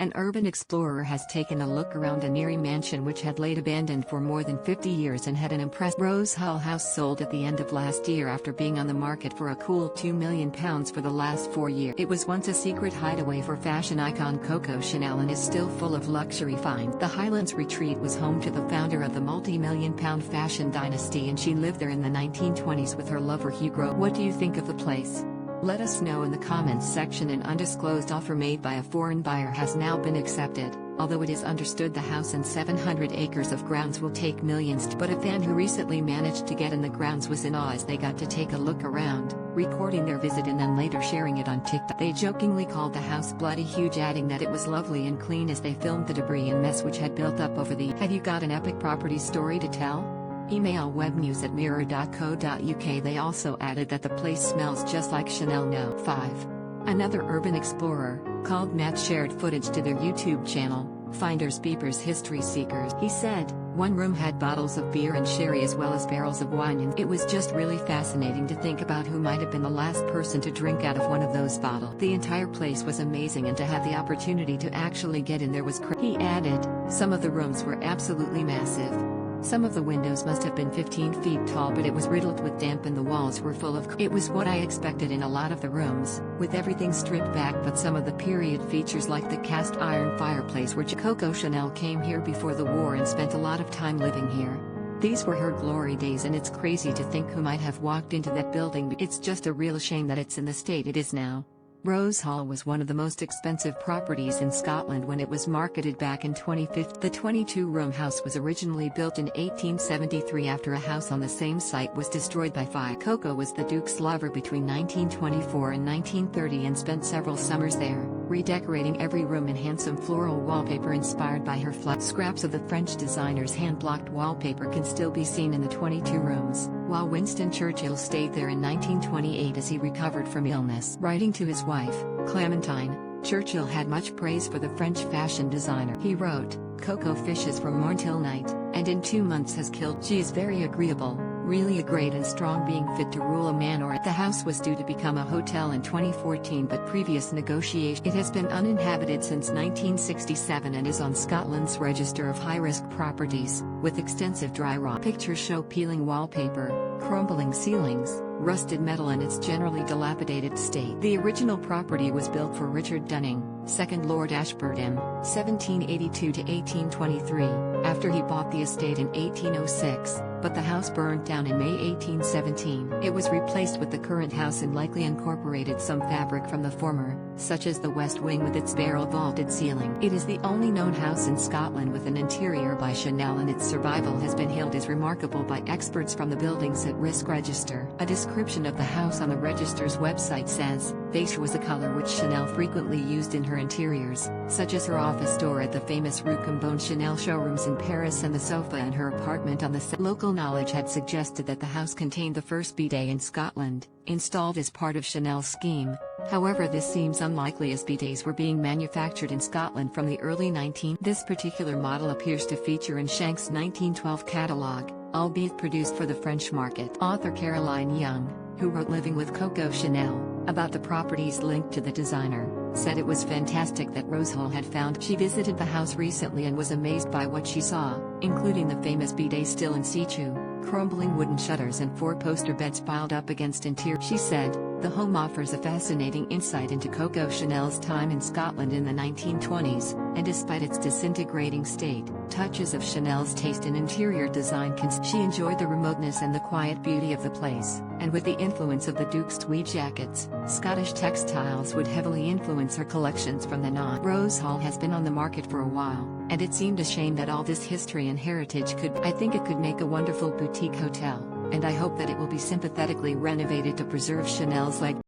An urban explorer has taken a look around an eerie mansion which had laid abandoned for more than 50 years and had an impressive Rose Hall house sold at the end of last year after being on the market for a cool £2 million for the last 4 years. It was once a secret hideaway for fashion icon Coco Chanel and is still full of luxury finds. The Highlands Retreat was home to the founder of the multi-million-pound fashion dynasty, and she lived there in the 1920s with her lover Hugo. What do you think of the place? Let us know in the comments section. An undisclosed offer made by a foreign buyer has now been accepted, although it is understood the house and 700 acres of grounds will take millions. But a fan who recently managed to get in the grounds was in awe as they got to take a look around, recording their visit and then later sharing it on TikTok. They jokingly called the house bloody huge, adding that it was lovely and clean as they filmed the debris and mess which had built up over the years. Have you got an epic property story to tell? Email webnews@mirror.co.uk. They also added that the place smells just like Chanel No. 5. Another urban explorer, called Matt, shared footage to their YouTube channel, Finders Beepers History Seekers. He said, one room had bottles of beer and sherry as well as barrels of wine, and it was just really fascinating to think about who might have been the last person to drink out of one of those bottles. The entire place was amazing, and to have the opportunity to actually get in there was crazy. He added, some of the rooms were absolutely massive. Some of the windows must have been 15 feet tall, but it was riddled with damp and the walls were full of. It was what I expected in a lot of the rooms, with everything stripped back, but some of the period features like the cast iron fireplace where Coco Chanel came here before the war and spent a lot of time living here. These were her glory days, and it's crazy to think who might have walked into that building. It's just a real shame that it's in the state it is now. Rose Hall was one of the most expensive properties in Scotland when it was marketed back in 2015. The 22-room house was originally built in 1873 after a house on the same site was destroyed by fire. Coco was the Duke's lover between 1924 and 1930 and spent several summers there, redecorating every room in handsome floral wallpaper inspired by her flood. Scraps of the French designer's hand-blocked wallpaper can still be seen in the 22 rooms, while Winston Churchill stayed there in 1928 as he recovered from illness. Writing to his wife, Clementine, Churchill had much praise for the French fashion designer. He wrote, Coco fishes from morn till night, and in 2 months has killed. She is very agreeable, really a great and strong being, fit to rule a man or. The house was due to become a hotel in 2014, but previous negotiation. It has been uninhabited since 1967 and is on Scotland's Register of High-Risk Properties, with extensive dry rot. Pictures show peeling wallpaper, crumbling ceilings, rusted metal, and its generally dilapidated state. The original property was built for Richard Dunning, 2nd Lord Ashburnham, 1782 to 1823, after he bought the estate in 1806, but the house burned down in May 1817. It was replaced with the current house and likely incorporated some fabric from the former, such as the west wing with its barrel vaulted ceiling. It is the only known house in Scotland with an interior by Chanel, and its survival has been hailed as remarkable by experts from the Buildings at Risk Register. A description of the house on the register's website says, beige was a color which Chanel frequently used in her interiors, such as her office door at the famous Rue Cambon Chanel showrooms in Paris and the sofa in her apartment on the Local knowledge had suggested that the house contained the first bidet in Scotland, installed as part of Chanel's scheme. However, this seems unlikely as bidets were being manufactured in Scotland from the early 19th. This particular model appears to feature in Shank's 1912 catalogue, albeit produced for the French market. Author Caroline Young, who wrote Living with Coco Chanel, about the properties linked to the designer, said it was fantastic that Rose Hall had found. She visited the house recently and was amazed by what she saw, including the famous bidet still in situ, crumbling wooden shutters and 4-poster beds piled up against interior. She said, the home offers a fascinating insight into Coco Chanel's time in Scotland in the 1920s, and despite its disintegrating state, touches of Chanel's taste in interior design can. She enjoyed the remoteness and the quiet beauty of the place, and with the influence of the Duke's tweed jackets, Scottish textiles would heavily influence her collections from then on. Rose Hall has been on the market for a while, and it seemed a shame that all this history and heritage could. I think it could make a wonderful boutique hotel, and I hope that it will be sympathetically renovated to preserve Chanel's legacy.